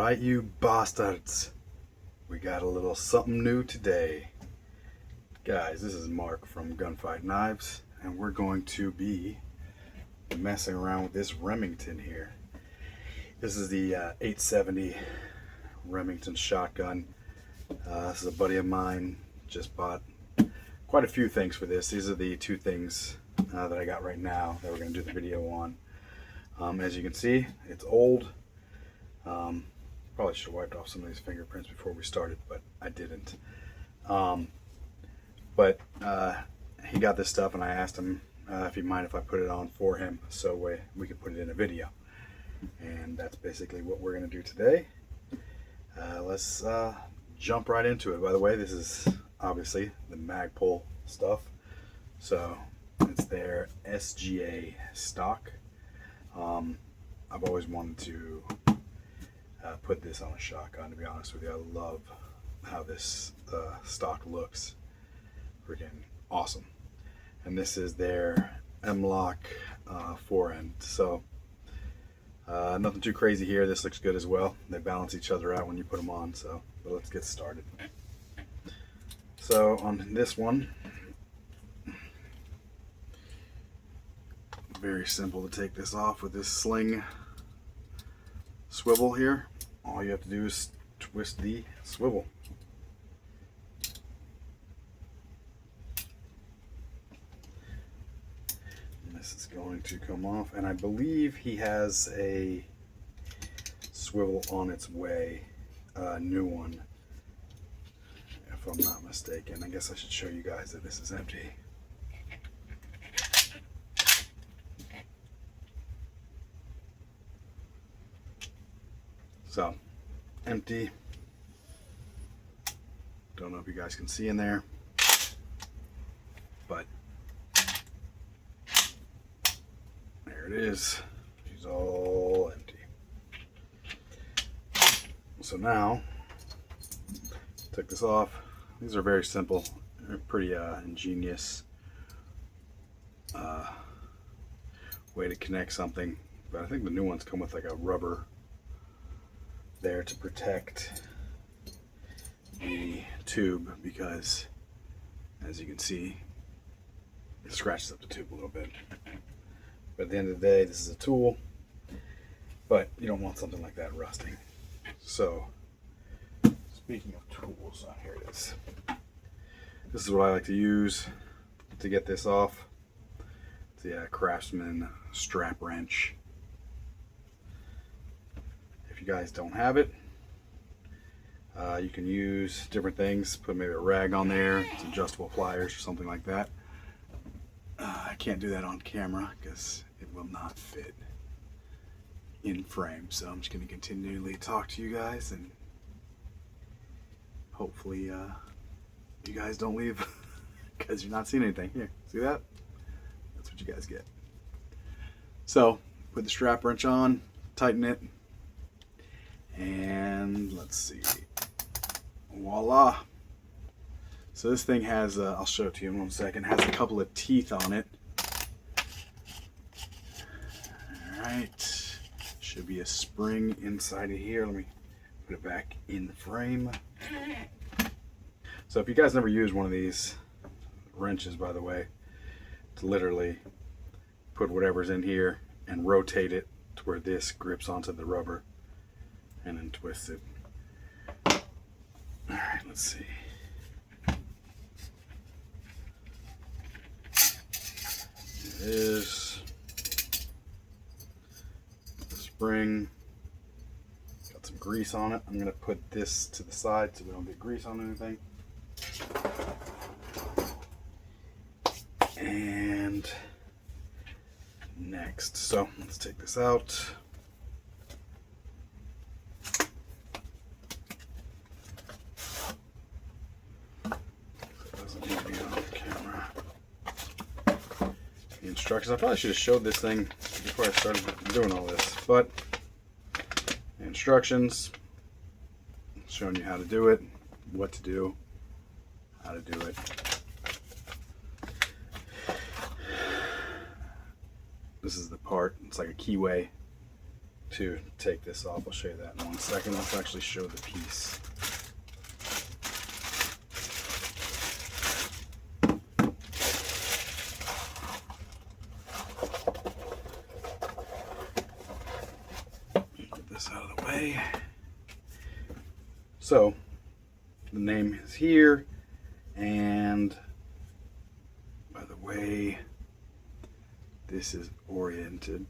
Alright, you bastards. We got a little something new today. Guys, this is Mark from Gunfight Knives, and we're going to be messing around with this Remington here. This is the 870 Remington shotgun. This is a buddy of mine. Just bought quite a few things for this. These are the two things that I got right now that we're going to do the video on. As you can see, it's old. Probably should have wiped off some of these fingerprints before we started, but I didn't. He got this stuff, and I asked him if he'd mind if I put it on for him so we could put it in a video. And that's basically what we're going to do today. Let's jump right into it. By the way, this is obviously the Magpul stuff. So it's their SGA stock. I've always wanted to put this on a shotgun, to be honest with you. I love how this stock looks. Freaking awesome. And this is their M-Lock forend. So nothing too crazy here. This looks good as well. They balance each other out when you put them on. So, but let's get started. So on this one, very simple to take this off with this sling swivel here. All you have to do is twist the swivel. And this is going to come off, and I believe he has a swivel on its way, a new one, if I'm not mistaken. I guess I should show you guys that this is empty. So, empty. Don't know if you guys can see in there, but there it is. She's all empty. So now, take this off. These are very simple. They're pretty ingenious way to connect something, but I think the new ones come with like a rubber there to protect the tube, because as you can see, it scratches up the tube a little bit. But at the end of the day, this is a tool, but you don't want something like that rusting. So speaking of tools, here it is. This is what I like to use to get this off. It's the Craftsman strap wrench. If you guys don't have it, you can use different things. Put maybe a rag on there, some adjustable pliers or something like that. I can't do that on camera because it will not fit in frame. So I'm just going to continually talk to you guys, and hopefully you guys don't leave because you're not seeing anything. Here, see that? That's what you guys get. So put the strap wrench on, tighten it, and let's see, voila. So this thing has I'll show it to you in 1 second, has a couple of teeth on it. Alright, should be a spring inside of here. Let me put it back in the frame. So if you guys never used one of these wrenches, by the way, to literally put whatever's in here and rotate it to where this grips onto the rubber and then twist it. Alright, let's see. It is the spring. Got some grease on it. I'm going to put this to the side so we don't get grease on anything. And next, so let's take this out. Instructions. I probably should have showed this thing before I started doing all this, but the instructions showing you how to do it, what to do, how to do it. This is the part, it's like a keyway to take this off. I'll show you that in 1 second. Let's actually show the piece. Get this out of the way. So the name is here, and by the way this is oriented,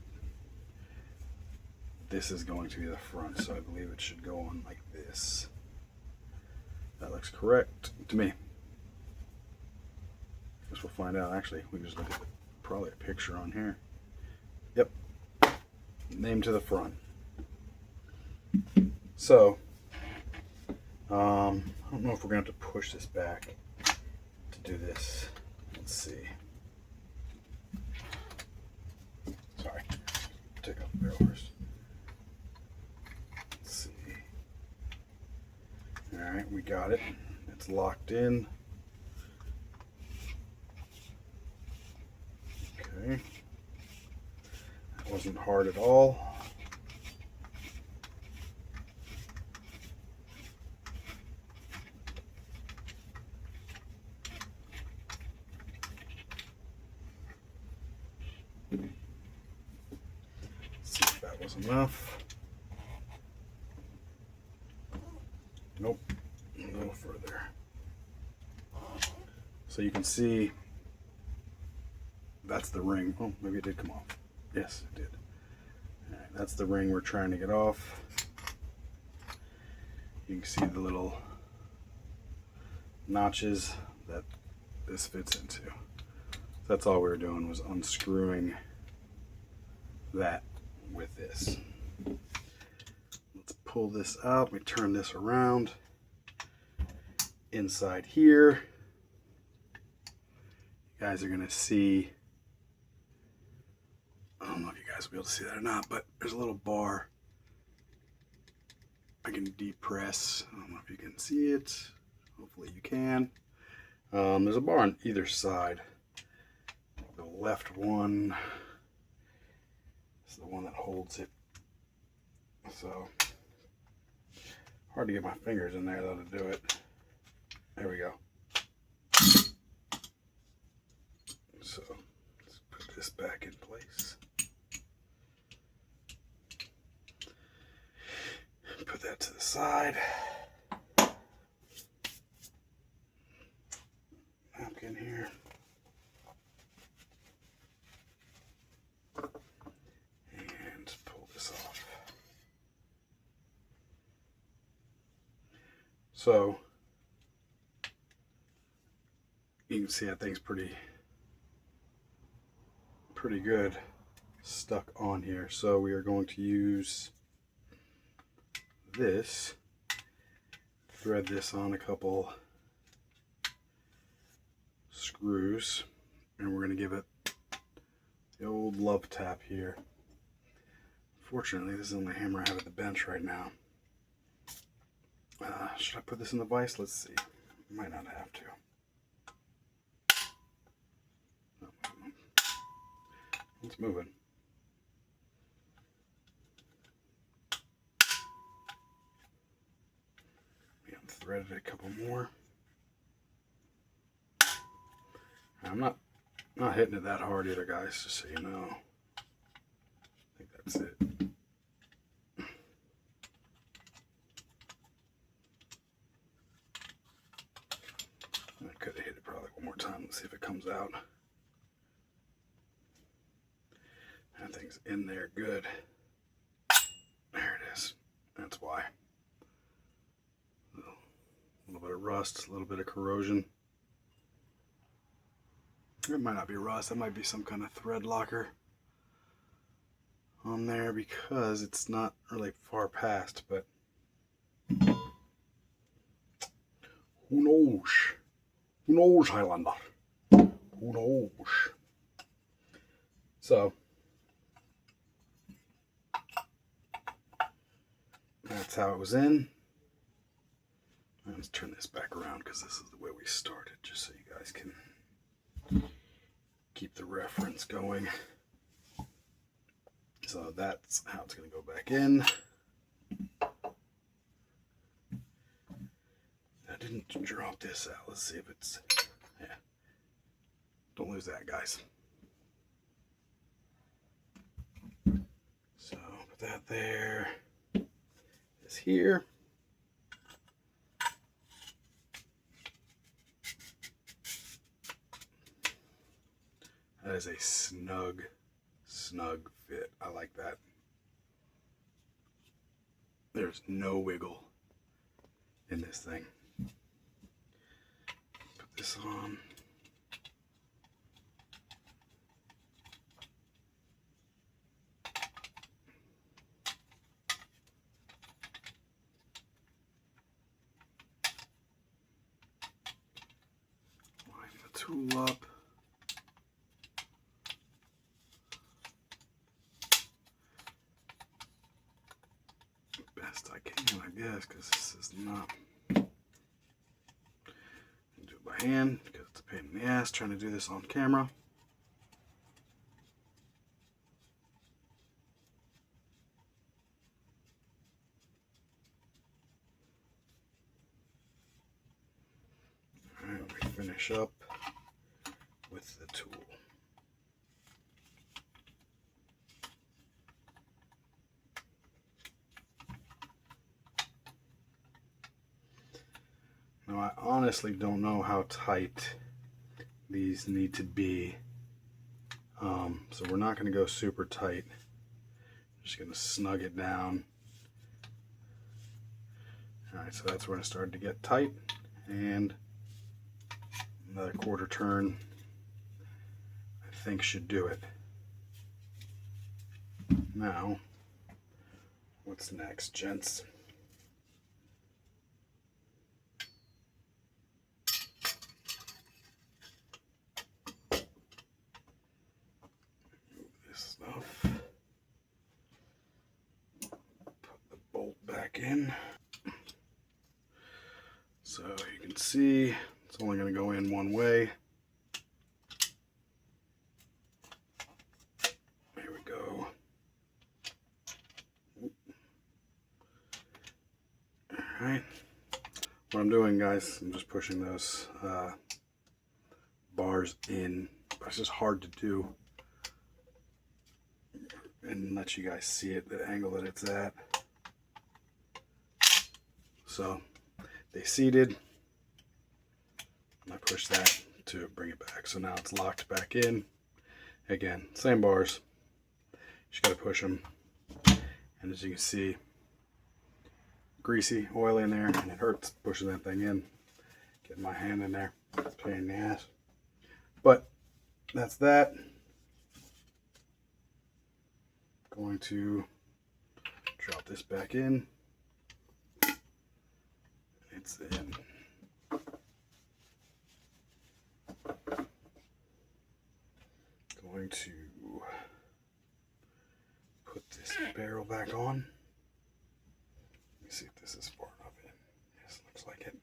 this is going to be the front, so I believe it should go on like this. That looks correct to me. Guess we'll find out. Actually, we can just look at probably a picture on here. Yep, name to the front. So I don't know if we're going to have to push this back to do this. Let's see. Sorry, take off the barrel first. Let's see. Alright, we got it. It's locked in. Okay. That wasn't hard at all. See if that was enough. Nope, a little further. So you can see that's the ring. Oh, maybe it did come off. Yes, it did. All right, that's the ring we're trying to get off. You can see the little notches that this fits into. That's all we were doing, was unscrewing that with this. Let's pull this out. We turn this around. Inside here, you guys are gonna see, I don't know if you guys will be able to see that or not, but there's a little bar I can depress. I don't know if you can see it. Hopefully you can. There's a bar on either side. The left one is the one that holds it. So hard to get my fingers in there though to do it. There we go. So let's put this back in place. Put that to the side. Napkin here. And pull this off. So you can see that thing's pretty good stuck on here. So we are going to use this, thread this on a couple screws, and we're going to give it the old love tap here. Fortunately, this is the only hammer I have at the bench right now. Should I put this in the vise? Let's see. Might not have to. It's moving. We have threaded a couple more. I'm not hitting it that hard either, guys, just so you know. I think that's it. I could have hit it probably one more time. Let's see if it comes out. That thing's in there good. There it is. That's why. A little bit of rust, a little bit of corrosion. It might not be rust, that might be some kind of thread locker on there because it's not really far past, but who knows? Who knows, Highlander? Who knows? So that's how it was in. Let's turn this back around because this is the way we started, just so you guys can keep the reference going. So that's how it's going to go back in. I didn't drop this out. Let's see if it's, yeah. Don't lose that, guys. So put that there. This here. That is a snug fit. I like that. There's no wiggle in this thing. Put this on. Line the tool up. Best I can, I guess, because this is not. Do it by hand because it's a pain in the ass trying to do this on camera. All right, we finish up with the tool. Now I honestly don't know how tight these need to be, so we're not going to go super tight. Just going to snug it down. Alright, so that's where it started to get tight, and another quarter turn I think should do it. Now, what's next, gents? Put the bolt back in. So you can see it's only going to go in one way. There we go. Alright. What I'm doing, guys, I'm just pushing those bars in. It's just hard to do and let you guys see it, the angle that it's at. So they seated, and I push that to bring it back. So now it's locked back in. Again, same bars. Just gotta push them, and as you can see, greasy, oily in there, and it hurts pushing that thing in. Getting my hand in there, it's a pain in the ass. But that's that. Going to drop this back in. It's in. Going to put this barrel back on. Let me see if this is far enough in. Yes, looks like it.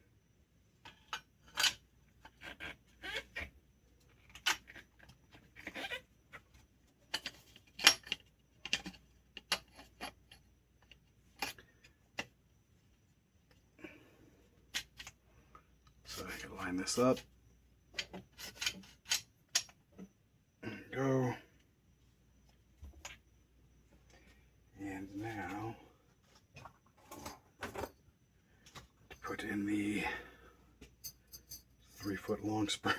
So I can line this up. There we go. And now to put in the 3-foot long spring.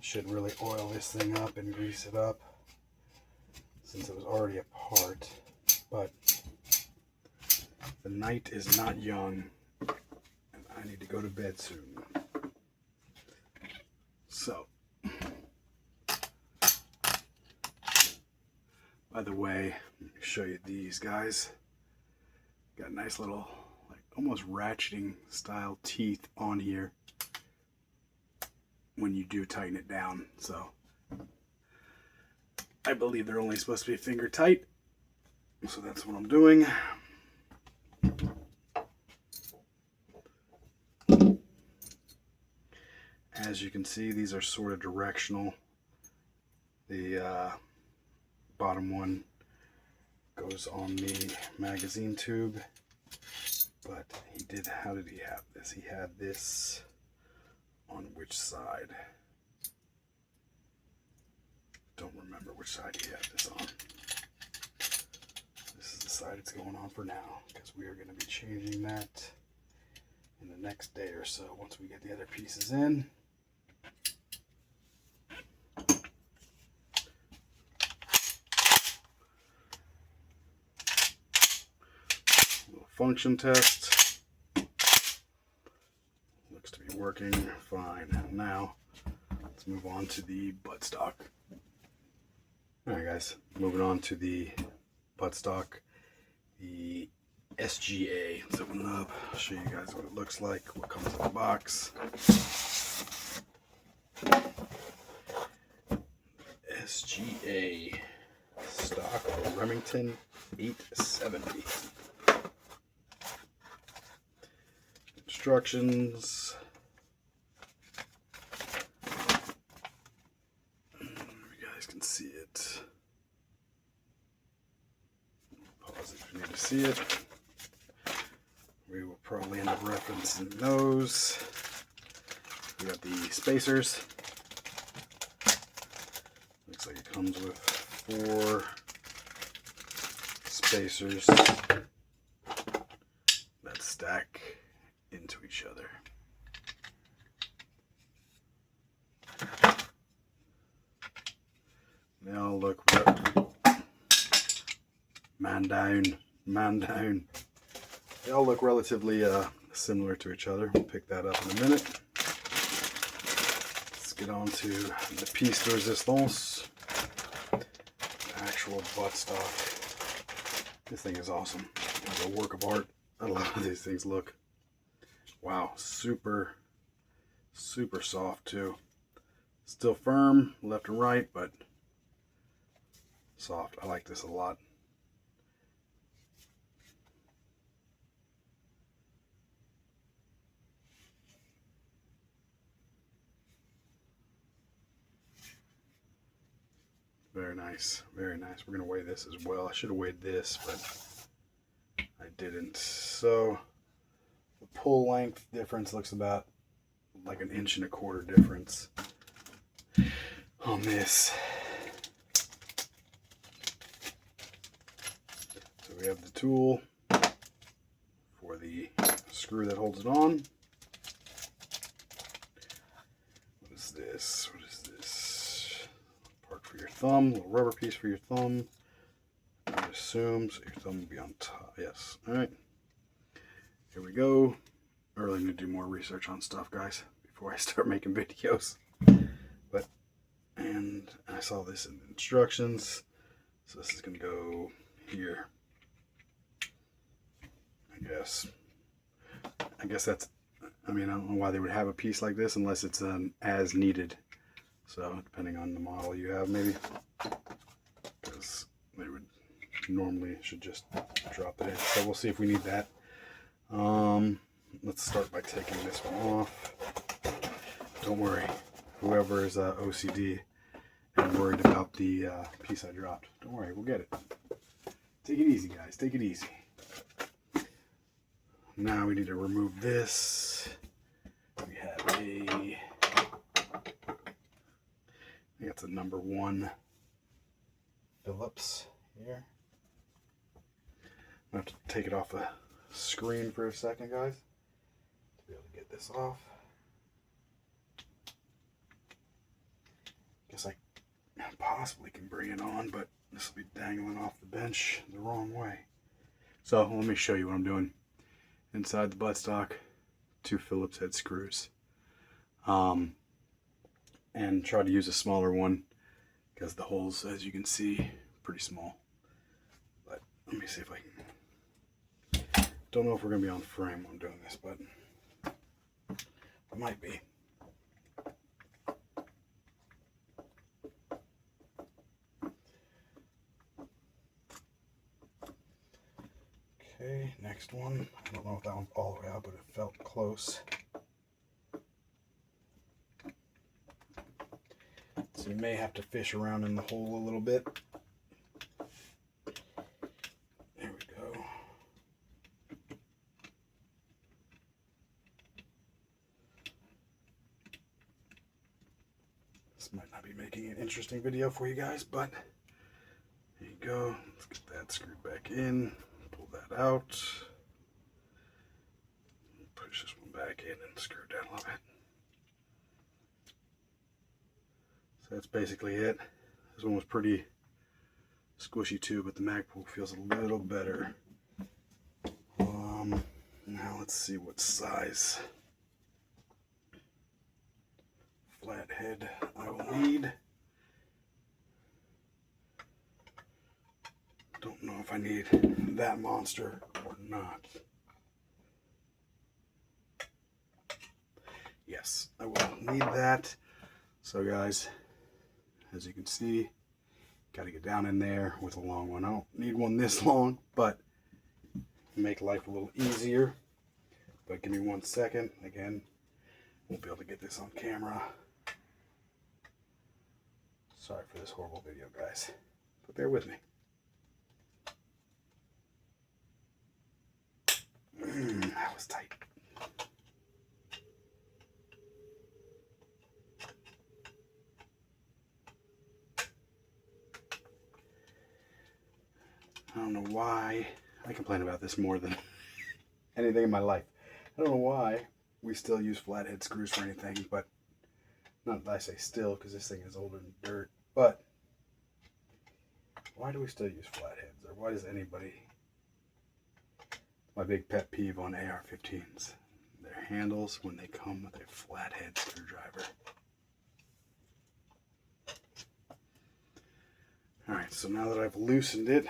Should really oil this thing up and grease it up, since it was already apart, but the night is not young and I need to go to bed soon. So, by the way, let me show you these guys. Got a nice little, like almost ratcheting style teeth on here when you do tighten it down. So I believe they're only supposed to be finger tight, so that's what I'm doing. as you can see, these are sort of directional. The bottom one goes on the magazine tube, but how did he have this? He had this on which side? Don't remember which side he had this on. This is the side it's going on for now, because we are going to be changing that in the next day or so once we get the other pieces in. Little function test. Looks to be working fine. Now let's move on to the buttstock. Alright guys, moving on to the buttstock, the SGA. Let's open it up, I'll show you guys what it looks like, what comes in the box. SGA stock Remington 870. Instructions. You guys can see it. Pause if you need to see it. We will probably end up referencing those. We got the spacers. Looks like it comes with 4 spacers that stack into each other. They all look man down. They all look relatively similar to each other. We'll pick that up in a minute. Let's get on to the piece de resistance. Actual buttstock. This thing is awesome. It's a work of art. I love how these things look. Wow, super soft too. Still firm left and right, but soft. I like this a lot. Very nice, very nice. We're gonna weigh this as well. I should have weighed this, but I didn't. So the pull length difference looks about like 1.25 inches difference on this. So we have the tool for the screw that holds it on. What is this? What is this? Part for your thumb, little rubber piece for your thumb. I assume, so your thumb will be on top. Yes. Alright. Here we go. I really need to do more research on stuff, guys, before I start making videos. And I saw this in the instructions. So this is going to go here. I guess that's, I mean, I don't know why they would have a piece like this unless it's an as needed. So depending on the model you have, maybe, because they would normally should just drop it in. So we'll see if we need that. Let's start by taking this one off. Don't worry, whoever is OCD and worried about the piece I dropped, don't worry, we'll get it. Take it easy, guys, take it easy. Now we need to remove this. We have I think it's a number 1 Phillips here. I'm going to have to take it off the screen for a second, guys, to be able to get this off. Guess I possibly can bring it on, but this will be dangling off the bench the wrong way. So let me show you what I'm doing. Inside the buttstock, 2 Phillips head screws. And try to use a smaller one because the holes, as you can see, pretty small. But let me see if I can. Don't know if we're going to be on frame when I'm doing this, but it might be. Okay, next one. I don't know if that one's all the way out, but it felt close. So you may have to fish around in the hole a little bit. There we go. This might not be making an interesting video for you guys, but there you go. Let's get that screwed back in. Pull that out. Push this one back in and screw it down a little bit. So that's basically it. This one was pretty squishy too, but the Magpul feels a little better. Now let's see what size flathead I will need. Don't know if I need that monster or not. Yes, I will need that. So guys, as you can see, got to get down in there with a long one. I don't need one this long, but make life a little easier. But give me 1 second. Again, won't be able to get this on camera. Sorry for this horrible video, guys, but bear with me. That was tight. I don't know why. I complain about this more than anything in my life. I don't know why we still use flathead screws for anything, but not that I say still, because this thing is older than dirt, but why do we still use flatheads? Or why does anybody? My big pet peeve on AR-15s. Their handles when they come with a flathead screwdriver. Alright, so now that I've loosened it,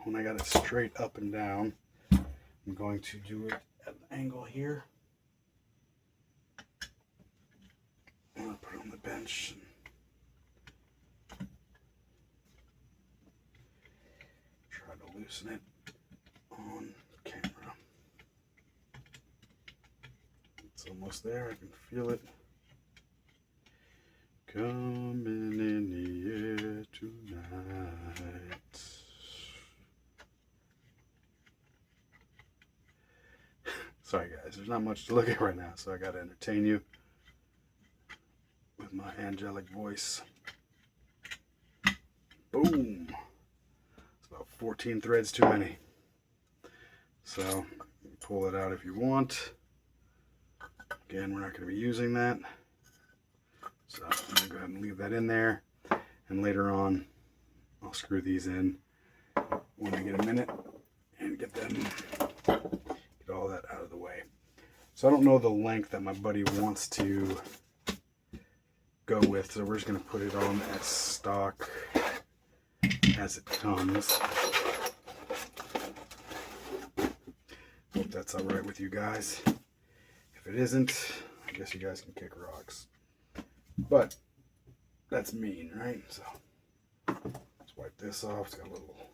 when I got it straight up and down, I'm going to do it at an angle here. I'm going to put it on the bench. Try to loosen it on camera. It's almost there. I can feel it coming in the air tonight. Sorry guys, there's not much to look at right now, so I gotta entertain you with my angelic voice. Boom! It's about 14 threads too many. So, pull it out if you want. Again, we're not going to be using that. So, I'm going to go ahead and leave that in there. And later on, I'll screw these in when I get a minute and get all that out of the way. So I don't know the length that my buddy wants to go with, so we're just going to put it on as stock as it comes. Hope that's alright with you guys. If it isn't, I guess you guys can kick rocks. But that's mean, right? So let's wipe this off. It's got a little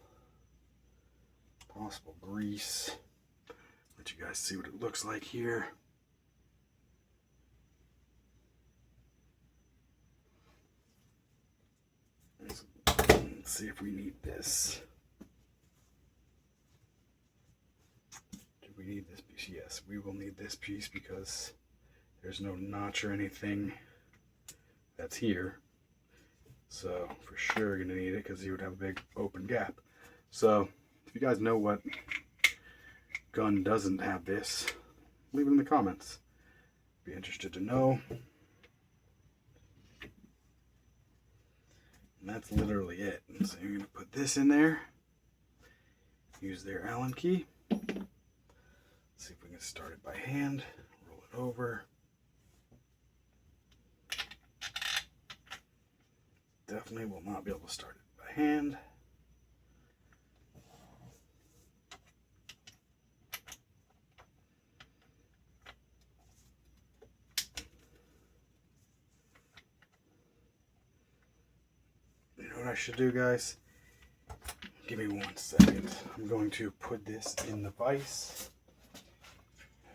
possible grease. Let you guys see what it looks like here. Let's see if we need this. Do we need this piece? Yes, we will need this piece because there's no notch or anything that's here. So for sure you're gonna need it because you would have a big open gap. So if you guys know what gun doesn't have this, leave it in the comments. Be interested to know. And that's literally it. So you're going to put this in there. Use their Allen key. Let's see if we can start it by hand. Roll it over. Definitely will not be able to start it by hand. What I should do, guys, give me 1 second. I'm going to put this in the vise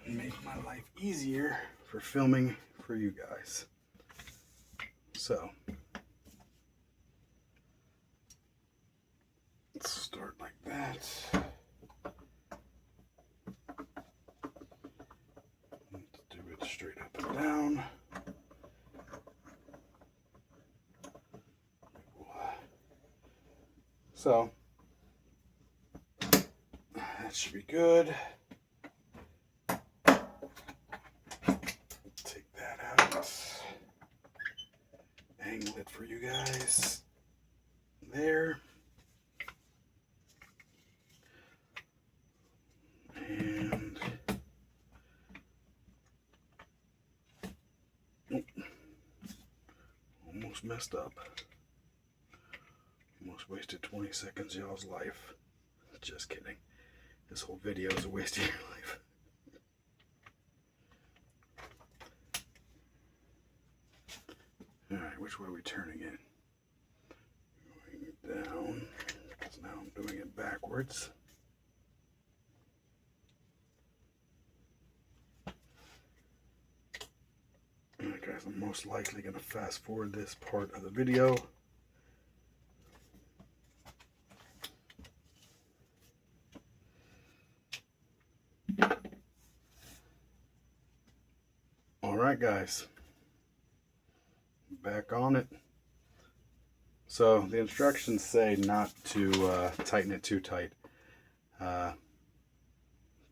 and make my life easier for filming for you guys. So Let's start like that. Let's do it straight up and down. So that should be good. Take that out. Angle it for you guys. There. And almost messed up. Almost wasted 20 seconds of y'all's life. Just kidding. This whole video is a waste of your life. Alright, which way are we turning it? Going down, because now I'm doing it backwards. Alright guys, I'm most likely going to fast forward this part of the video. Alright guys, back on it. So the instructions say not to tighten it too tight.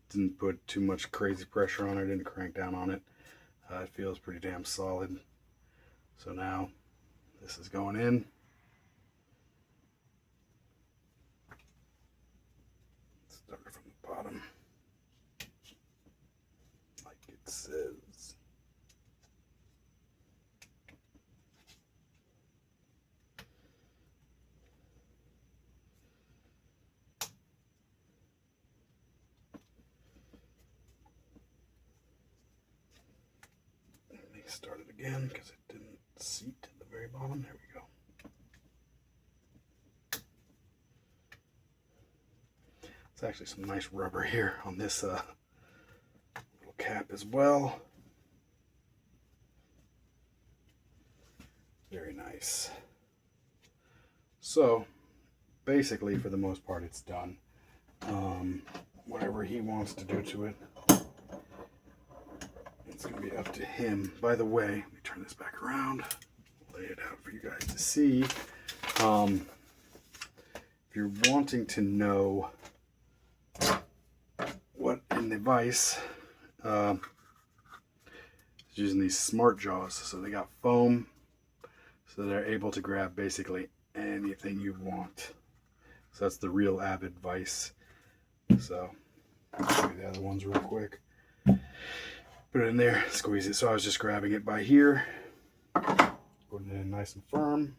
Didn't put too much crazy pressure on it, didn't crank down on it. It feels pretty damn solid. So now this is going in. Start from the bottom, like it says. Start it again because it didn't seat at the very bottom. There we go. It's actually some nice rubber here on this little cap as well. Very nice. So basically, for the most part, it's done. Whatever he wants to do to it, it's going to be up to him. By the way, let me turn this back around, lay it out for you guys to see. If you're wanting to know what in the vise, it's using these smart jaws. So they got foam, so they're able to grab basically anything you want. So that's the real Avid vise. So I'll show you the other ones real quick. Put it in there, squeeze it. So I was just grabbing it by here, putting it in nice and firm,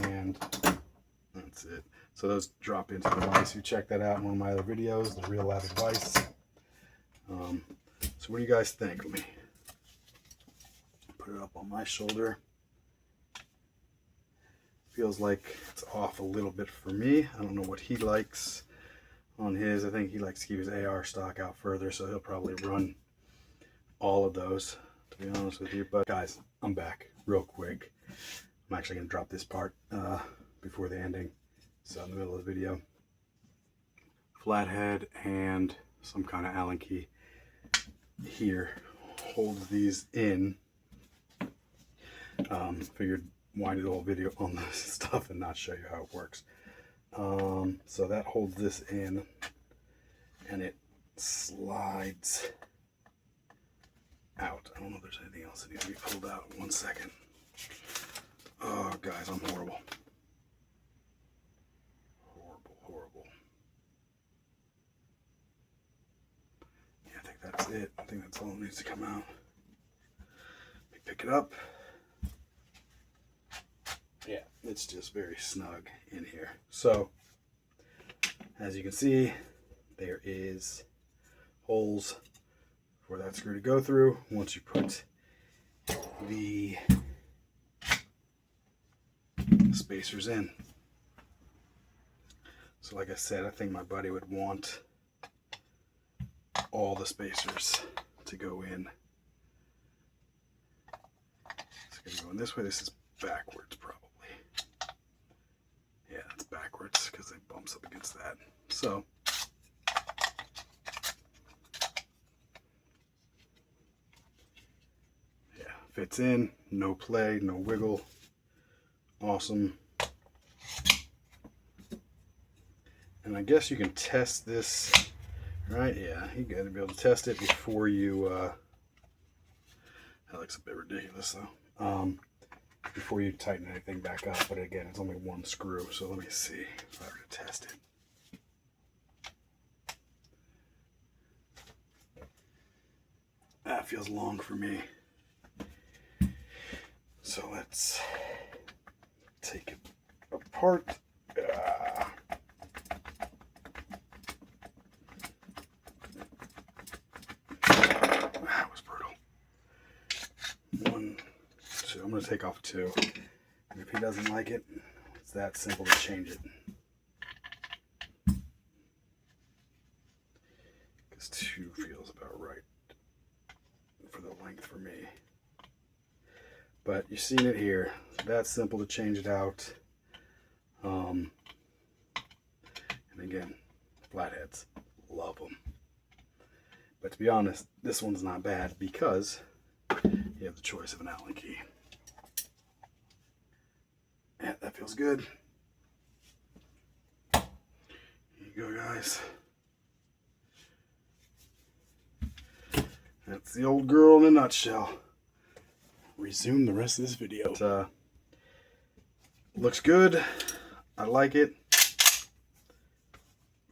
and that's it. So those drop into the vise. You check that out in one of my other videos, the real Avid vise. So what do you guys think? Let me put it up on my shoulder. Feels like it's off a little bit for me. I don't know what he likes on his. I think he likes to keep his AR stock out further, so he'll probably run all of those, to be honest with you. But guys, I'm back real quick. I'm actually going to drop this part before the ending, so in the middle of the video. Flathead and some kind of Allen key here holds these in. Figured why do the whole video on this stuff and not show you how it works. So that holds this in, and it slides out. I don't know if there's anything else that needs to be pulled out. 1 second. Oh, guys, I'm horrible. Horrible. Yeah, I think that's it. I think that's all that needs to come out. Let me pick it up. Yeah, it's just very snug in here. So, as you can see, there is holes for that screw to go through once you put the spacers in. So like I said, I think my buddy would want all the spacers to go in. It's going to go in this way. This is backwards probably. Yeah, it's backwards because it bumps up against that. So yeah, fits in, no play, no wiggle. Awesome. And I guess you can test this, right? Yeah, you got to be able to test it before you, that looks a bit ridiculous though, before you tighten anything back up. But again, it's only one screw, so let me see if I were to test it. That feels long for me. So let's take it apart. That was brutal. One, two. I'm going to take off two. And if he doesn't like it, it's that simple to change it. Because two feels about right for the length for me. But you've seen it here. That's simple to change it out. And again, flatheads, love them. But to be honest, this one's not bad because you have the choice of an Allen key. Yeah, that feels good. Here you go, guys. That's the old girl in a nutshell. Resume the rest of this video. Looks good. I like it.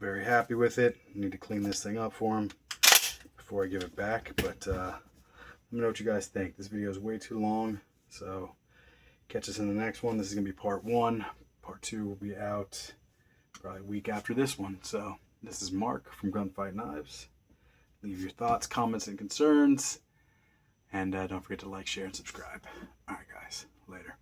Very happy with it. Need to clean this thing up for him before I give it back. But let me know what you guys think. This video is way too long, so catch us in the next one. This is gonna be part 1. Part 2 will be out probably a week after this one. So this is Mark from Gunfight Knives. Leave your thoughts, comments, and concerns. And don't forget to like, share, and subscribe. Alright guys, later.